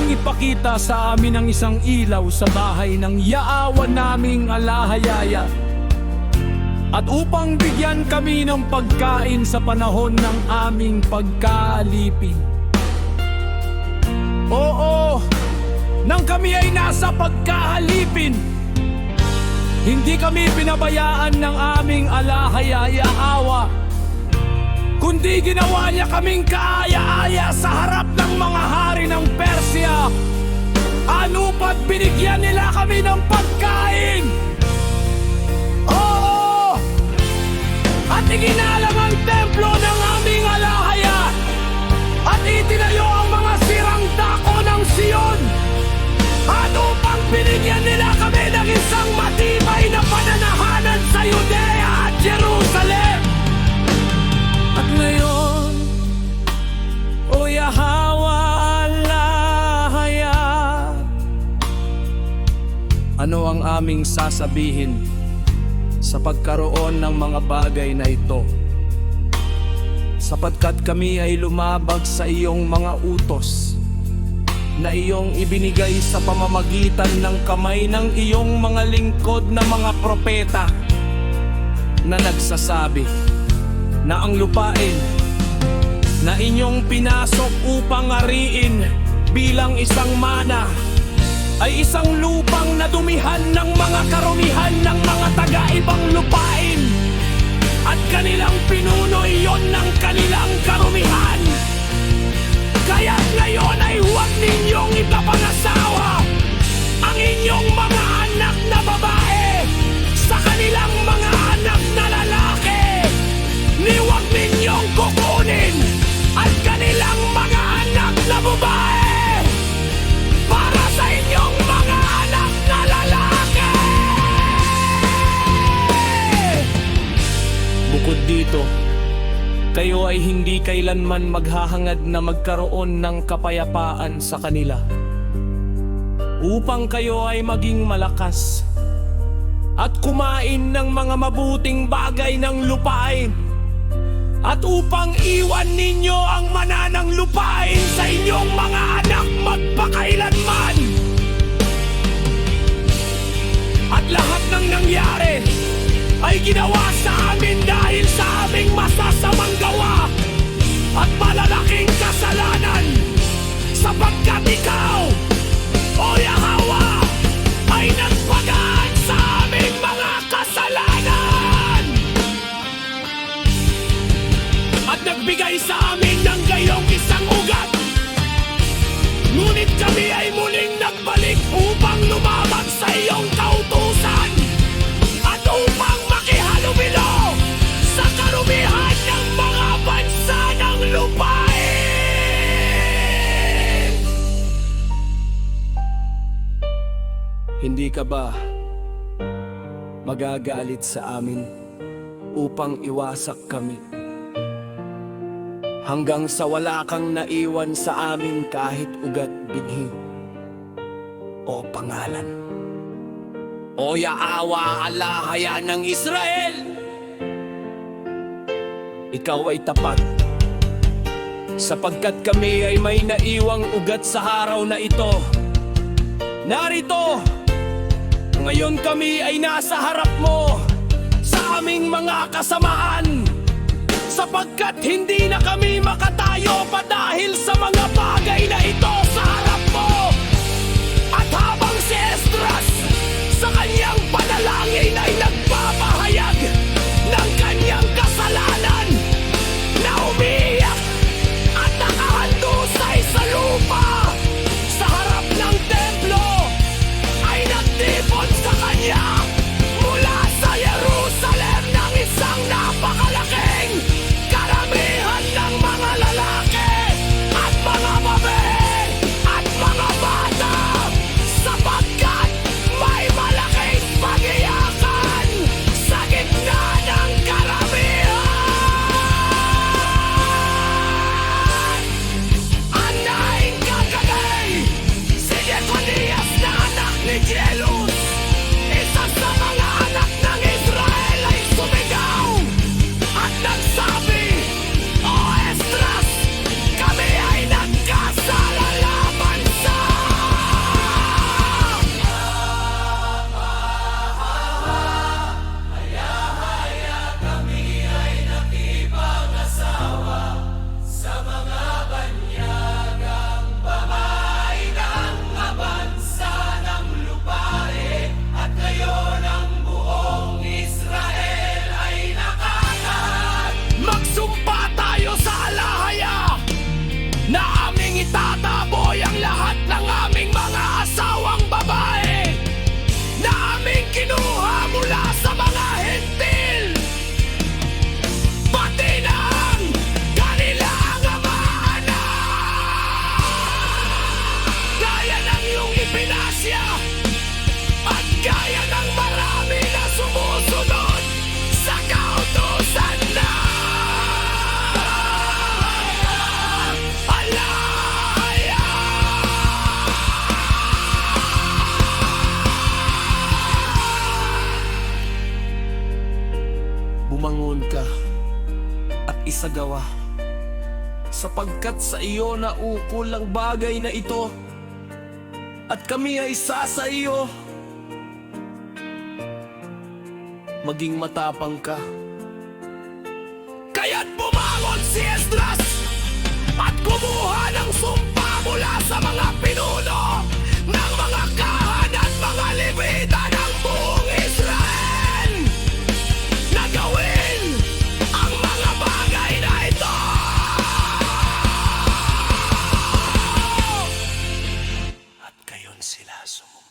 muling ipakita sa amin ang isang ilaw sa bahay ng yaawan naming alahayaya. At upang bigyan kami ng pagkain sa panahon ng aming pagkaalipin. Oo, nang kami ay nasa pagkahalipin, hindi kami pinabayaan ng aming alahayaya-awa, kundi ginawa niya kaming kaaya-aya sa harap ng mga hari ng Persia. Ano pa't binigyan nila kami ng pagkain? Oo! At iginalang ang templo ng aming alahaya at itinayo ang mga sirang dako ng Sion. At upang binigyan nila kami ng isang matibay na pananahanan sa Judea at Jerusalem. At ngayon, O Yahwa alahaya, ano ang aming sasabihin sa pagkaroon ng mga bagay na ito? Sapagkat kami ay lumabag sa iyong mga utos na iyong ibinigay sa pamamagitan ng kamay ng iyong mga lingkod na mga propeta, na nagsasabi na ang lupain na inyong pinasok upang ariin bilang isang mana ay isang lupang nadumihan ng mga karumihan ng mga taga-ibang lupain, at kanilang pinuno iyon ng kanilang karumihan. Kaya ngayon ay huwag ninyong ipapangasawa ang inyong mga anak na babae sa kanilang mga anak na lalaki, ni huwag ninyong kukunin at kanilang mga anak na babae para sa inyong mga anak na lalaki. Bukod dito, kayo ay hindi kailanman maghahangad na magkaroon ng kapayapaan sa kanila, upang kayo ay maging malakas at kumain ng mga mabuting bagay ng lupain, at upang iwan ninyo ang mananang lupain sa inyong mga anak magpakailanman. At lahat ng nangyari ay ginawa sa amin dahil sa aming masasamang gawa at malalaking kasalanan, sapagkat ikaw, O Yahwa, ay nagpagaan sa aming mga kasalanan at nagbigay sa amin ng gayong isang ugat. Ngunit kami ay muling nagbalik upang lumabag sa iyong kautusan at upang makihalumilo sa karumihan ng mga bansa ng lupain. Hindi ka ba magagalit sa amin upang iwasak kami, hanggang sa wala kang naiwan sa amin kahit ugat binhi o pangalan? O Yahwa alahaya ng Israel, ikaw ay tapat, sapagkat kami ay may naiwang ugat sa araw na ito. Narito, ngayon kami ay nasa harap mo sa aming mga kasamaan, sapagkat hindi na kami makatayo pa dahil sa mga bagay na ito sa harap mo. At habang si Esdras sa kanyang panalangin ay nagpapahayag ng kanyang kasalanan, na umiiyak at nakahandusay sa lupa sa harap ng templo, ay nagtipon sa kanya mula sa Jerusalem ng isang napakalaking karamihan ng mga lalaki at mga babae at mga bata, sapagkat may malaking pagiyakan sa gitna ng karamihan. Anaing kagagay si Jeconias na anak ni Jelus, isa sa mga anak ng Israel, ay sumigaw at nagsabi, O Esdras, kami ay nagkasala laban sa isasagawa. Sapagkat sa iyo naukol ang bagay na ito, at kami ay isa sa iyo. Maging matapang ka. Kaya't bumangon si Esdras at kumuha ng sumpa mula sa mga pinuno ng mga kahan at mga Levita ng buong Israel na gawin ang mga bagay na ito. At gayon sila sumunod.